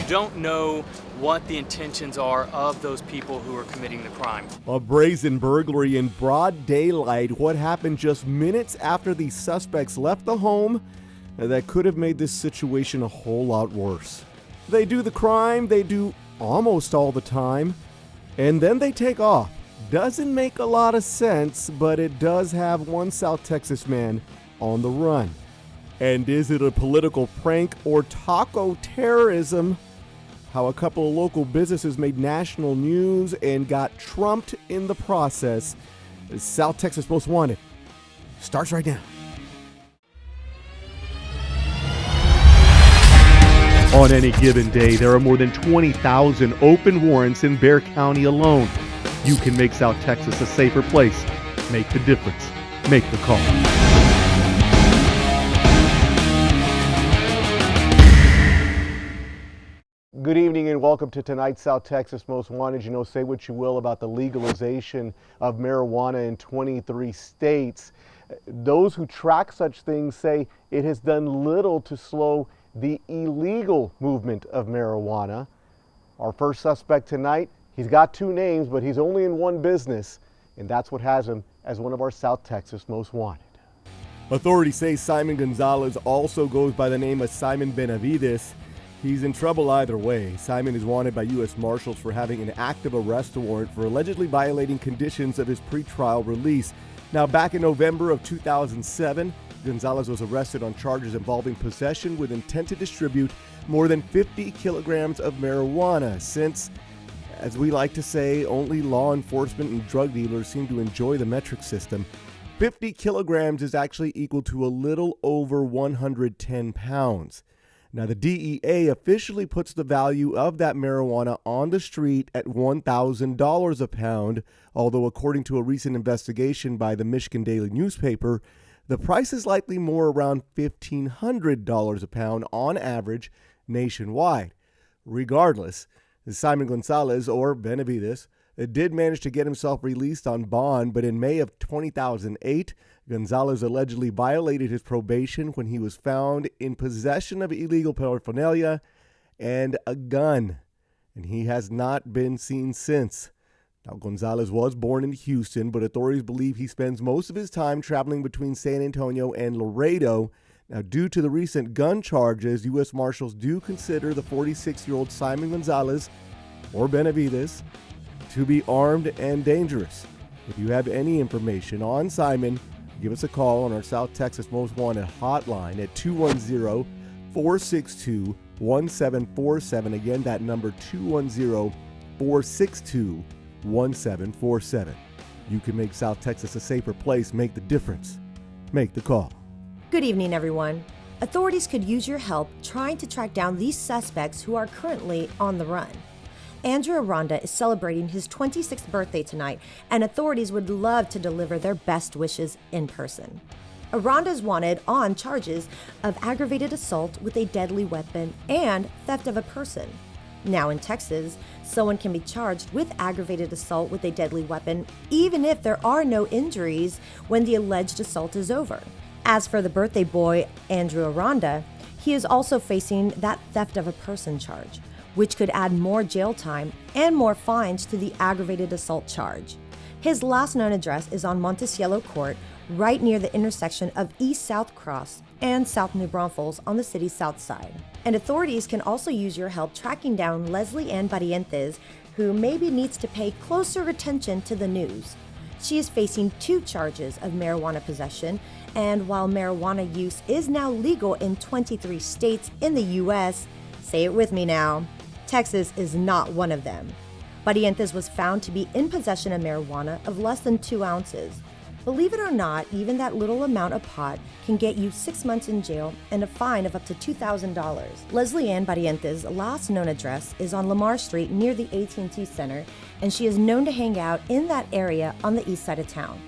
don't know what the intentions are of those people who are committing the crime. A brazen burglary in broad daylight. What happened just minutes after the suspects left the home that could have made this situation a whole lot worse. They do the crime, they do almost all the time, and then they take off. Doesn't make a lot of sense, but it does have one South Texas man on the run. And is it a political prank or taco terrorism? How a couple of local businesses made national news and got trumped in the process. South Texas Most Wanted starts right now. On any given day, there are more than 20,000 open warrants in Bexar County alone. You can make South Texas a safer place. Make the difference. Make the call. Good evening and welcome to tonight's South Texas Most Wanted. You know, say what you will about the legalization of marijuana in 23 states. Those who track such things say it has done little to slow the illegal movement of marijuana. Our first suspect tonight, he's got two names, but he's only in one business, and that's what has him as one of our South Texas Most Wanted. Authorities say Simon Gonzalez also goes by the name of Simon Benavides. He's in trouble either way. Simon is wanted by U.S. Marshals for having an active arrest warrant for allegedly violating conditions of his pretrial release. Now, back in November of 2007, Gonzalez was arrested on charges involving possession with intent to distribute more than 50 kilograms of marijuana. Since, as we like to say, only law enforcement and drug dealers seem to enjoy the metric system, 50 kilograms is actually equal to a little over 110 pounds. Now, the DEA officially puts the value of that marijuana on the street at $1,000 a pound, although according to a recent investigation by the Michigan Daily newspaper, the price is likely more around $1,500 a pound on average nationwide. Regardless, Simon Gonzalez, or Benavides, did manage to get himself released on bond, but in May of 2008, Gonzalez allegedly violated his probation when he was found in possession of illegal paraphernalia and a gun, and he has not been seen since. Now, Gonzalez was born in Houston, but authorities believe he spends most of his time traveling between San Antonio and Laredo. Now, due to the recent gun charges, U.S. Marshals do consider the 46-year-old Simon Gonzalez, or Benavides, to be armed and dangerous. If you have any information on Simon, give us a call on our South Texas Most Wanted hotline at 210-462-1747. Again, that number 210-462-1747. You can make South Texas a safer place. Make the difference. Make the call. Good evening, everyone. Authorities could use your help trying to track down these suspects who are currently on the run. Andrew Aranda is celebrating his 26th birthday tonight, and authorities would love to deliver their best wishes in person. Aranda is wanted on charges of aggravated assault with a deadly weapon and theft of a person. Now in Texas, someone can be charged with aggravated assault with a deadly weapon even if there are no injuries when the alleged assault is over. As for the birthday boy, Andrew Aranda, he is also facing that theft of a person charge, which could add more jail time and more fines to the aggravated assault charge. His last known address is on Montecielo Court, right near the intersection of East South Cross and South New Braunfels on the city's south side. And authorities can also use your help tracking down Leslie Ann Barrientos, who maybe needs to pay closer attention to the news. She is facing 2 charges of marijuana possession, and while marijuana use is now legal in 23 states in the U.S., say it with me now, Texas is not one of them. Barrientos was found to be in possession of marijuana of less than 2 ounces. Believe it or not, even that little amount of pot can get you 6 months in jail and a fine of up to $2,000. Leslie Ann Barrientos' last known address is on Lamar Street near the AT&T Center, and she is known to hang out in that area on the east side of town.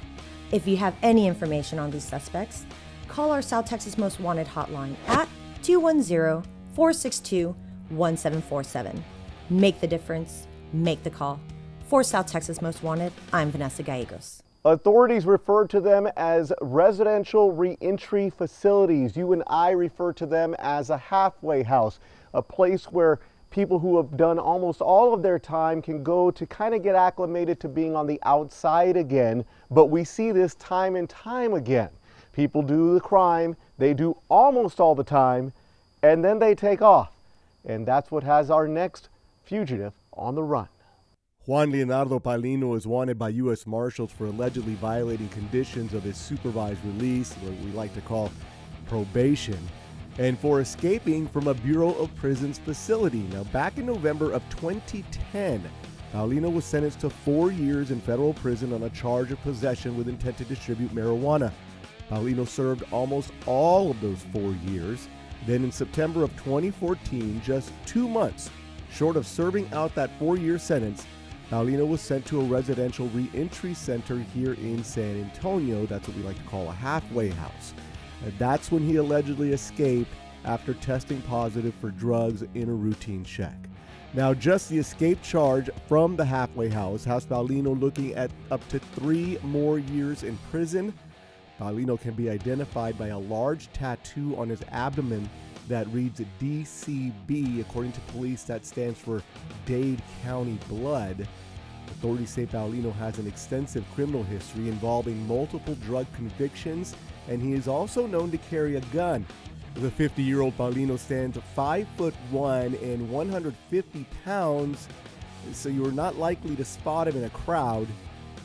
If you have any information on these suspects, call our South Texas Most Wanted hotline at 210-462-1747. Make the difference. Make the call. For South Texas Most Wanted, I'm Vanessa Gallegos. Authorities refer to them as residential reentry facilities. You and I refer to them as a halfway house, a place where people who have done almost all of their time can go to kind of get acclimated to being on the outside again. But we see this time and time again. People do the crime, they do almost all the time, and then they take off. And that's what has our next fugitive on the run. Juan Leonardo Paulino is wanted by U.S. Marshals for allegedly violating conditions of his supervised release, what we like to call probation, and for escaping from a Bureau of Prisons facility. Now, back in November of 2010, Paulino was sentenced to 4 years in federal prison on a charge of possession with intent to distribute marijuana. Paulino served almost all of those 4 years. Then in September of 2014, just 2 months short of serving out that 4-year sentence, Paulino was sent to a residential reentry center here in San Antonio. That's what we like to call a halfway house. And that's when he allegedly escaped after testing positive for drugs in a routine check. Now, just the escape charge from the halfway house has Paulino looking at up to 3 more years in prison. Paulino can be identified by a large tattoo on his abdomen that reads DCB. According to police, that stands for Dade County Blood. Authorities say Paulino has an extensive criminal history involving multiple drug convictions, and he is also known to carry a gun. The 50-year-old Paulino stands 5'1" and 150 pounds, so you're not likely to spot him in a crowd.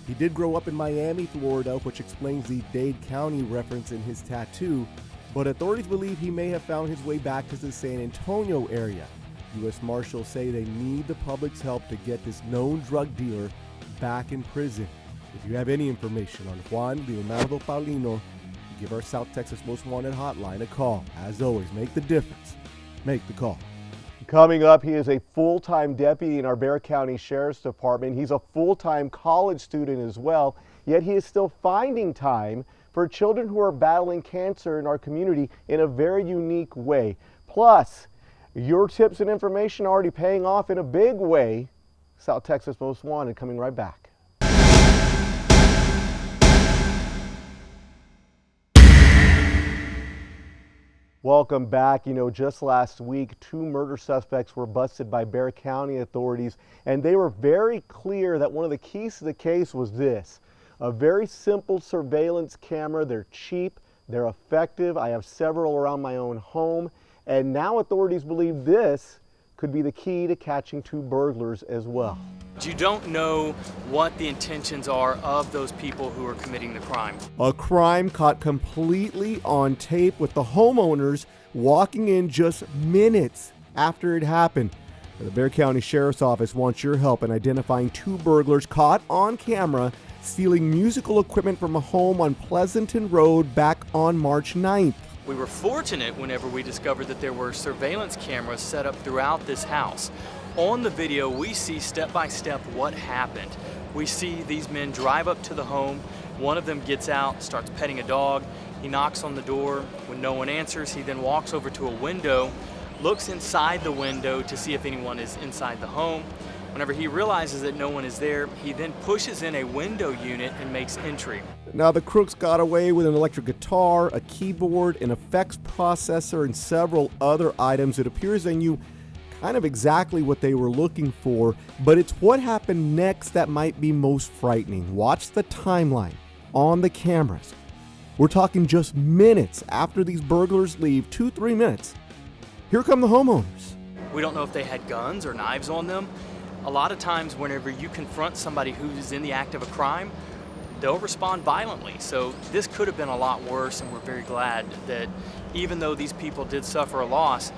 He did grow up in Miami, Florida, which explains the Dade County reference in his tattoo, but authorities believe he may have found his way back to the San Antonio area. U.S. Marshals say they need the public's help to get this known drug dealer back in prison. If you have any information on Juan Leonardo Paulino, give our South Texas Most Wanted hotline a call. As always, make the difference. Make the call. Coming up, he is a full-time deputy in our Bexar County Sheriff's Department. He's a full-time college student as well, yet he is still finding time for children who are battling cancer in our community in a very unique way. Plus, your tips and information are already paying off in a big way. South Texas Most Wanted coming right back. Welcome back. You know, just last week, 2 murder suspects were busted by Bexar County authorities, and they were very clear that one of the keys to the case was this: a very simple surveillance camera. They're cheap, they're effective. I have several around my own home, and now authorities believe this could be the key to catching 2 burglars as well. You don't know what the intentions are of those people who are committing the crime. A crime caught completely on tape with the homeowners walking in just minutes after it happened. The Bexar County Sheriff's Office wants your help in identifying 2 burglars caught on camera stealing musical equipment from a home on Pleasanton Road back on March 9th. We were fortunate whenever we discovered that there were surveillance cameras set up throughout this house. On the video, we see step by step what happened. We see these men drive up to the home. One of them gets out, starts petting a dog. He knocks on the door. When no one answers, he then walks over to a window, looks inside the window to see if anyone is inside the home. Whenever he realizes that no one is there, he then pushes in a window unit and makes entry. Now, the crooks got away with an electric guitar, a keyboard, an effects processor, and several other items. It appears they knew kind of exactly what they were looking for, but it's what happened next that might be most frightening. Watch the timeline on the cameras. We're talking just minutes after these burglars leave, 2-3 minutes. Here come the homeowners. We don't know if they had guns or knives on them. A lot of times whenever you confront somebody who's in the act of a crime, they'll respond violently. So this could have been a lot worse, and we're very glad that even though these people did suffer a loss,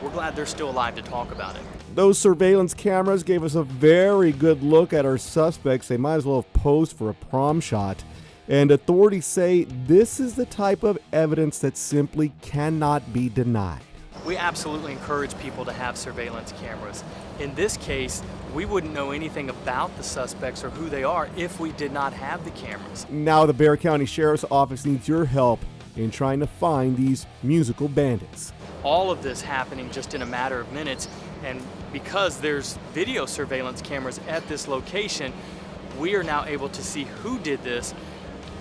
we're glad they're still alive to talk about it. Those surveillance cameras gave us a very good look at our suspects. They might as well have posed for a prom shot. And authorities say this is the type of evidence that simply cannot be denied. We absolutely encourage people to have surveillance cameras. In this case, we wouldn't know anything about the suspects or who they are if we did not have the cameras. Now the Bexar County Sheriff's Office needs your help in trying to find these musical bandits. All of this happening just in a matter of minutes, and because there's video surveillance cameras at this location, we are now able to see who did this.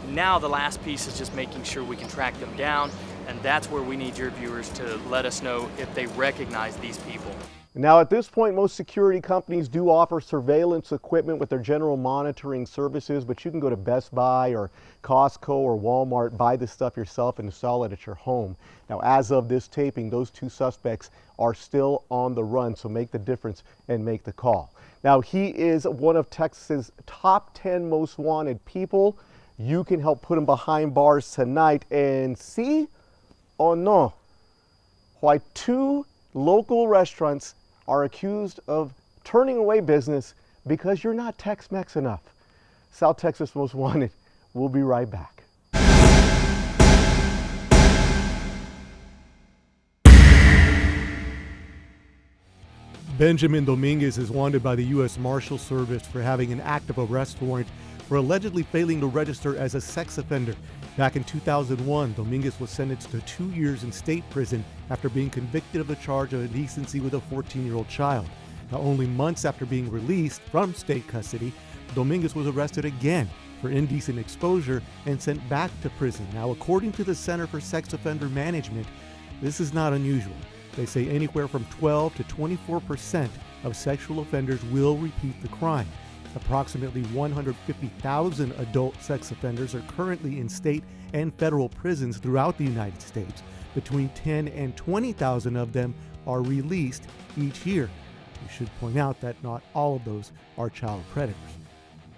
Now the last piece is just making sure we can track them down, and that's where we need your viewers to let us know if they recognize these people. Now, at this point, most security companies do offer surveillance equipment with their general monitoring services, but you can go to Best Buy or Costco or Walmart, buy this stuff yourself and install it at your home. Now, as of this taping, those two suspects are still on the run, so make the difference and make the call. Now, he is one of Texas's top 10 most wanted people. You can help put him behind bars tonight and see or no why two local restaurants are accused of turning away business because you're not Tex-Mex enough. South Texas Most Wanted. We'll be right back. Benjamin Dominguez is wanted by the U.S. Marshal Service for having an active arrest warrant for allegedly failing to register as a sex offender. Back in 2001, Dominguez was sentenced to 2 years in state prison after being convicted of the charge of indecency with a 14-year-old child. Now, only months after being released from state custody, Dominguez was arrested again for indecent exposure and sent back to prison. Now, according to the Center for Sex Offender Management, this is not unusual. They say anywhere from 12 to 24% of sexual offenders will repeat the crime. Approximately 150,000 adult sex offenders are currently in state and federal prisons throughout the United States. Between 10 and 20,000 of them are released each year. We should point out that not all of those are child predators.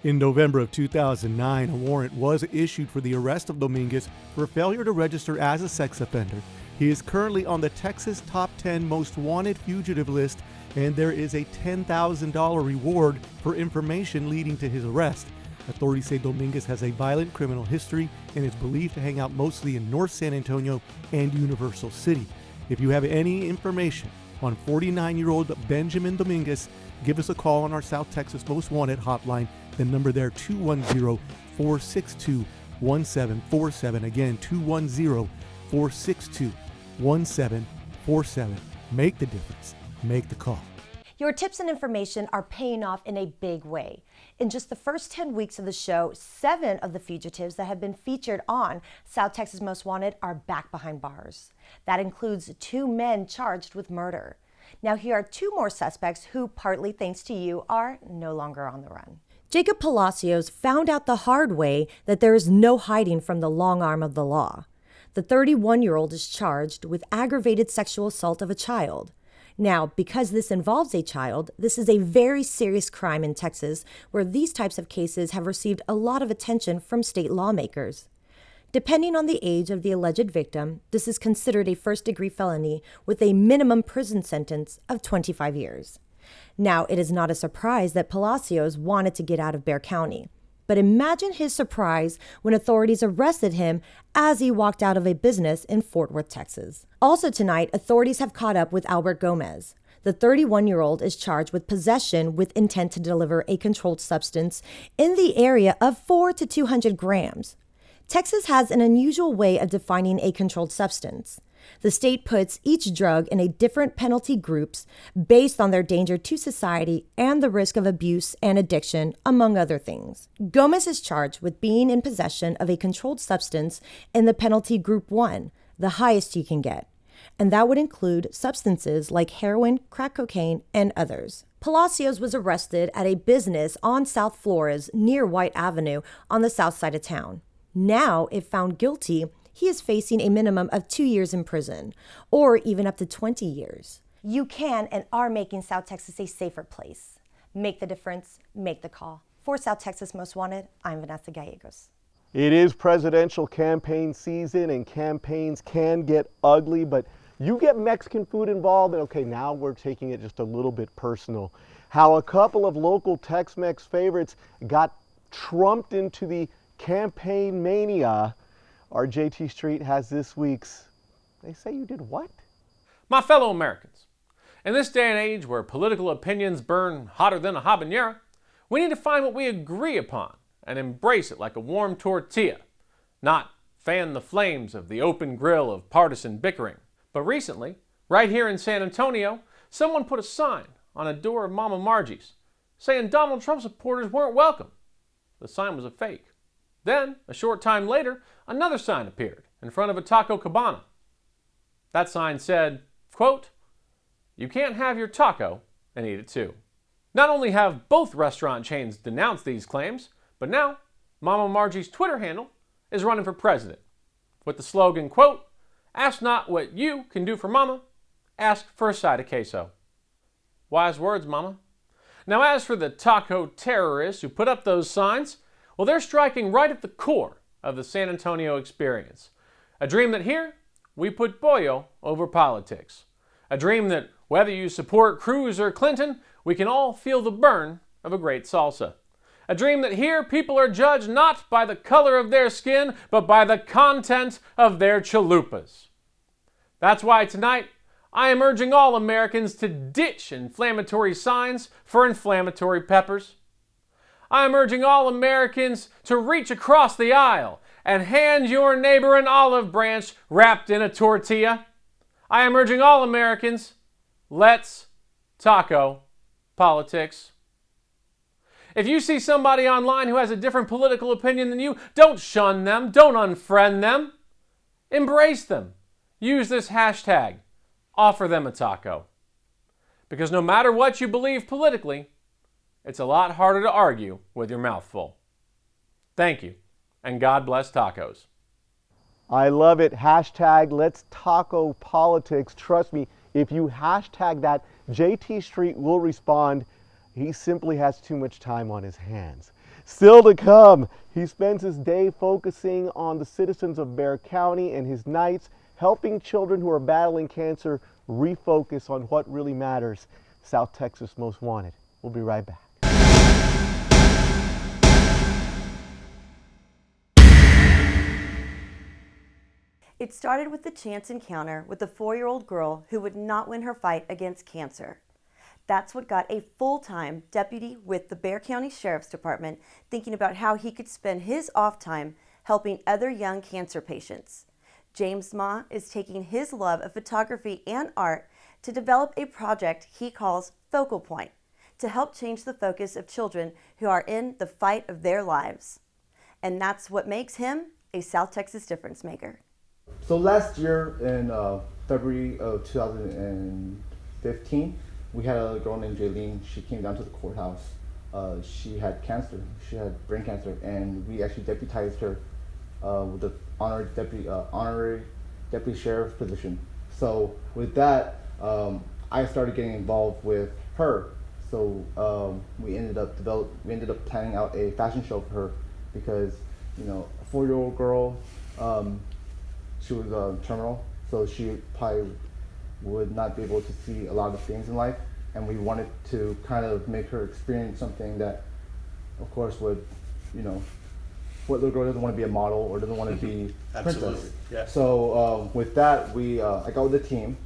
In November of 2009, a warrant was issued for the arrest of Dominguez for failure to register as a sex offender. He is currently on the Texas Top 10 Most Wanted Fugitive list, and there is a $10,000 reward for information leading to his arrest. Authorities say Dominguez has a violent criminal history and is believed to hang out mostly in North San Antonio and Universal City. If you have any information on 49-year-old Benjamin Dominguez, give us a call on our South Texas Most Wanted hotline. The number there, 210-462-1747. Again, 210-462-1747. Make the difference. Make the call. Your tips and information are paying off in a big way. In just the first 10 weeks of the show, 7 of the fugitives that have been featured on South Texas Most Wanted are back behind bars. That includes 2 men charged with murder. Now here are 2 more suspects who, partly thanks to you, are no longer on the run. Jacob Palacios found out the hard way that there is no hiding from the long arm of the law. The 31-year-old is charged with aggravated sexual assault of a child. Now, because this involves a child, this is a very serious crime in Texas, where these types of cases have received a lot of attention from state lawmakers. Depending on the age of the alleged victim, this is considered a first-degree felony with a minimum prison sentence of 25 years. Now, it is not a surprise that Palacios wanted to get out of Bexar County. But imagine his surprise when authorities arrested him as he walked out of a business in Fort Worth, Texas. Also tonight, authorities have caught up with Albert Gomez. The 31-year-old is charged with possession with intent to deliver a controlled substance in the area of 4 to 200 grams. Texas has an unusual way of defining a controlled substance. The state puts each drug in a different penalty groups based on their danger to society and the risk of abuse and addiction, among other things. Gomez is charged with being in possession of a controlled substance in the penalty group 1, the highest you can get. And that would include substances like heroin, crack cocaine, and others. Palacios was arrested at a business on South Flores near White Avenue on the south side of town. Now, if found guilty, he is facing a minimum of 2 years in prison, or even up to 20 years. You can and are making South Texas a safer place. Make the difference, make the call. For South Texas Most Wanted, I'm Vanessa Gallegos. It is presidential campaign season, and campaigns can get ugly, but you get Mexican food involved, and okay, now we're taking it just a little bit personal. How a couple of local Tex-Mex favorites got trumped into the campaign mania. Our JT Street has this week's, they say you did what? My fellow Americans, in this day and age where political opinions burn hotter than a habanero, we need to find what we agree upon and embrace it like a warm tortilla, not fan the flames of the open grill of partisan bickering. But recently, right here in San Antonio, someone put a sign on a door of Mama Margie's saying Donald Trump supporters weren't welcome. The sign was a fake. Then, a short time later, another sign appeared in front of a Taco Cabana. That sign said, quote, you can't have your taco and eat it too. Not only have both restaurant chains denounced these claims, but now Mama Margie's Twitter handle is running for president with the slogan, quote, "Ask not what you can do for Mama, ask for a side of queso." Wise words, Mama. Now, as for the taco terrorists who put up those signs, well, they're striking right at the core of the San Antonio experience. A dream that here, we put pollo over politics. A dream that whether you support Cruz or Clinton, we can all feel the burn of a great salsa. A dream that here people are judged not by the color of their skin, but by the content of their chalupas. That's why tonight, I am urging all Americans to ditch inflammatory signs for inflammatory peppers. I am urging all Americans to reach across the aisle and hand your neighbor an olive branch wrapped in a tortilla. I am urging all Americans, let's taco politics. If you see somebody online who has a different political opinion than you, don't shun them, don't unfriend them. Embrace them. Use this hashtag. Offer them a taco. Because no matter what you believe politically, it's a lot harder to argue with your mouth full. Thank you, and God bless tacos. I love it. Hashtag Let's Taco Politics. Trust me, if you hashtag that, JT Street will respond. He simply has too much time on his hands. Still to come, he spends his day focusing on the citizens of Bexar County and his nights helping children who are battling cancer refocus on what really matters. South Texas Most Wanted. We'll be right back. It started with the chance encounter with a 4-year-old girl who would not win her fight against cancer. That's what got a full-time deputy with the Bexar County Sheriff's Department thinking about how he could spend his off time helping other young cancer patients. James Ma is taking his love of photography and art to develop a project he calls Focal Point to help change the focus of children who are in the fight of their lives. And that's what makes him a South Texas difference maker. So last year in February of 2015, we had a girl named Jaylene. She came down to the courthouse. She had cancer. She had brain cancer, and we actually deputized her with the honorary deputy sheriff position. So with that, I started getting involved with her. So we ended up planning out a fashion show for her because, you know, a 4-year-old girl, she was terminal, so she probably would not be able to see a lot of things in life, and we wanted to kind of make her experience something that, of course, would, you know, what little girl doesn't want to be a model or doesn't want to be princess. Yeah. So with that, I got with the team,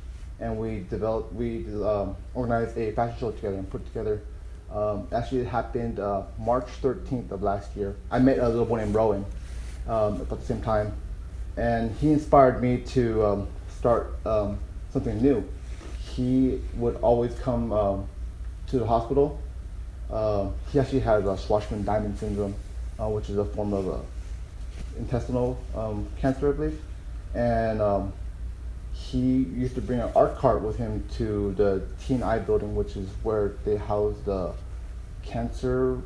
and we organized a fashion show together and put together. Actually, it happened March 13th of last year. I met a little boy named Rowan at the same time, and he inspired me to start something new. He would always come to the hospital. He actually had Shwachman-Diamond syndrome, which is a form of intestinal cancer, I believe. And he used to bring an art cart with him to the Teen Eye building, which is where they house the cancer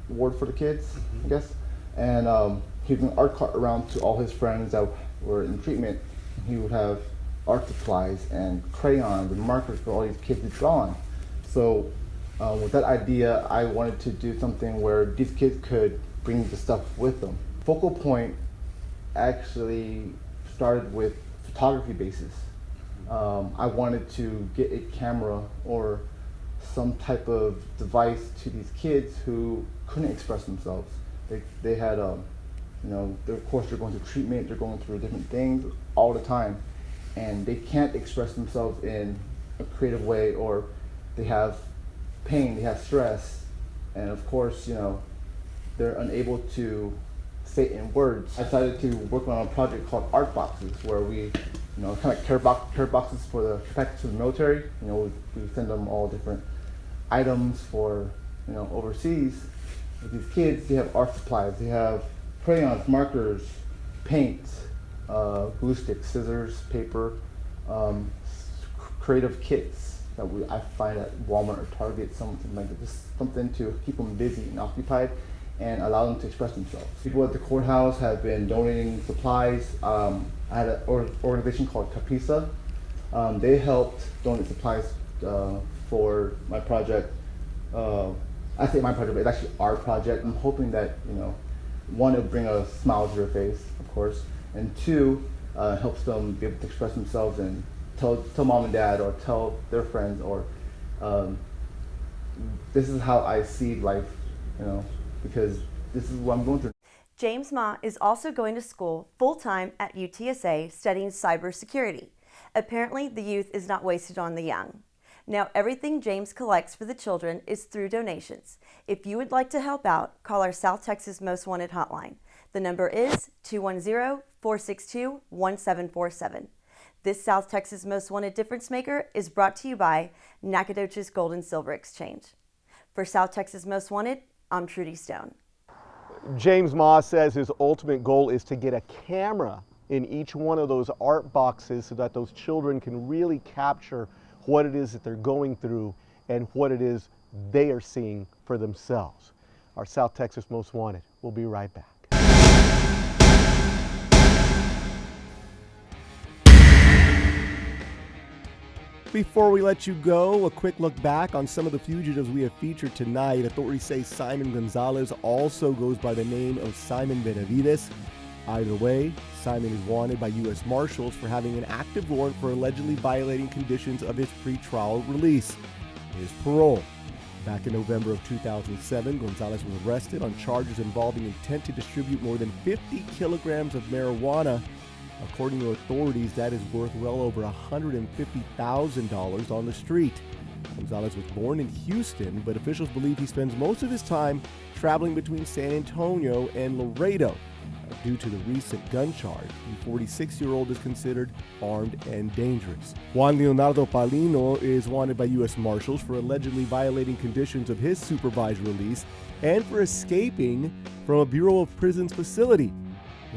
ward for the kids, I guess. And he'd bring an art cart around to all his friends that were in treatment. He would have art supplies and crayons and markers for all these kids to draw on. So with that idea, I wanted to do something where these kids could bring the stuff with them. Focal Point actually started with photography basis. I wanted to get a camera or some type of device to these kids who couldn't express themselves. They had, you know, of course they're going through treatment, they're going through different things all the time, and they can't express themselves in a creative way, or they have pain, they have stress, and of course, you know, they're unable to say it in words. I decided to work on a project called Art Boxes, where we, you know, kind of care boxes for the package to the military. You know, we send them all different items for, you know, overseas. With these kids, they have art supplies. They have crayons, markers, paint, glue sticks, scissors, paper, creative kits. that I find at Walmart or Target, something like that, just something to keep them busy and occupied and allow them to express themselves. People at the courthouse have been donating supplies. I had an organization called Capisa. They helped donate supplies for my project. I say my project, but it's actually our project. I'm hoping that, one, it'll bring a smile to their face, of course, and two, helps them be able to express themselves and tell mom and dad or tell their friends, or this is how I see life, because this is what I'm going through. James Ma is also going to school full-time at UTSA studying cybersecurity. Apparently, the youth is not wasted on the young. Now, everything James collects for the children is through donations. If you would like to help out, call our South Texas Most Wanted hotline. The number is 210-462-1747. This South Texas Most Wanted Difference Maker is brought to you by Nacogdoches Gold and Silver Exchange. For South Texas Most Wanted, I'm Trudy Stone. James Ma says his ultimate goal is to get a camera in each one of those art boxes so that those children can really capture what it is that they're going through and what it is they are seeing for themselves. Our South Texas Most Wanted. We'll be right back. Before we let you go, a quick look back on some of the fugitives we have featured tonight. Authorities say Simon Gonzalez also goes by the name of Simon Benavides. Either way, Simon is wanted by U.S. Marshals for having an active warrant for allegedly violating conditions of his pretrial release, his parole. Back in November of 2007, Gonzalez was arrested on charges involving intent to distribute more than 50 kilograms of marijuana. According to authorities, that is worth well over $150,000 on the street. Gonzalez was born in Houston, but officials believe he spends most of his time traveling between San Antonio and Laredo. Due to the recent gun charge, the 46-year-old is considered armed and dangerous. Juan Leonardo Paulino is wanted by U.S. Marshals for allegedly violating conditions of his supervised release and for escaping from a Bureau of Prisons facility.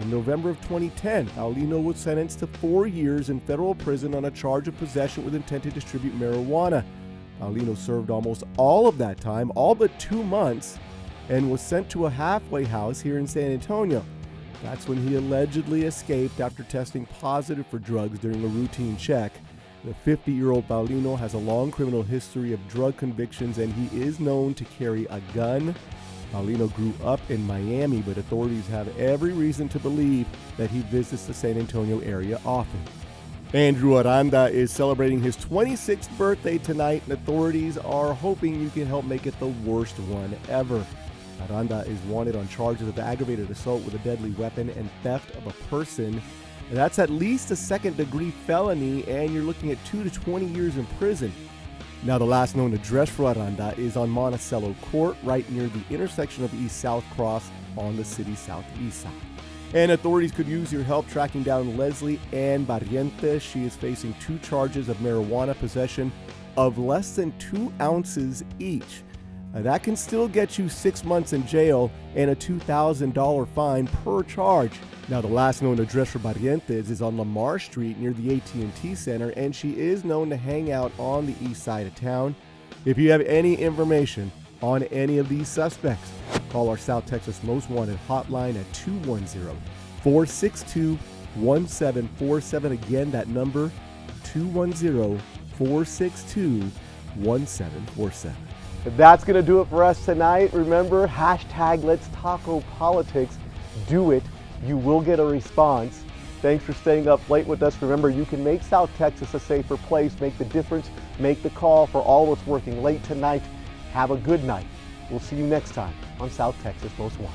In November of 2010, Paulino was sentenced to 4 years in federal prison on a charge of possession with intent to distribute marijuana. Paulino served almost all of that time, all but 2 months, and was sent to a halfway house here in San Antonio. That's when he allegedly escaped after testing positive for drugs during a routine check. The 50-year-old Paulino has a long criminal history of drug convictions, and he is known to carry a gun. Paulino grew up in Miami, but authorities have every reason to believe that he visits the San Antonio area often. Andrew Aranda is celebrating his 26th birthday tonight, and authorities are hoping you can help make it the worst one ever. Aranda is wanted on charges of aggravated assault with a deadly weapon and theft of a person. And that's at least a second-degree felony, and you're looking at 2 to 20 years in prison. Now, the last known address for Aranda is on Monticello Court, right near the intersection of East-South Cross on the city's southeast side. And authorities could use your help tracking down Leslie Ann Barrientos. She is facing 2 charges of marijuana possession of less than 2 ounces each. Now, that can still get you 6 months in jail and a $2,000 fine per charge. Now, the last known address for Barrientos is on Lamar Street near the AT&T Center, and she is known to hang out on the east side of town. If you have any information on any of these suspects, call our South Texas Most Wanted hotline at 210-462-1747. Again, that number, 210-462-1747. That's going to do it for us tonight. Remember, hashtag Let's Taco Politics. Do it. You will get a response. Thanks for staying up late with us. Remember, you can make South Texas a safer place. Make the difference. Make the call for all of us working late tonight. Have a good night. We'll see you next time on South Texas Most Wanted.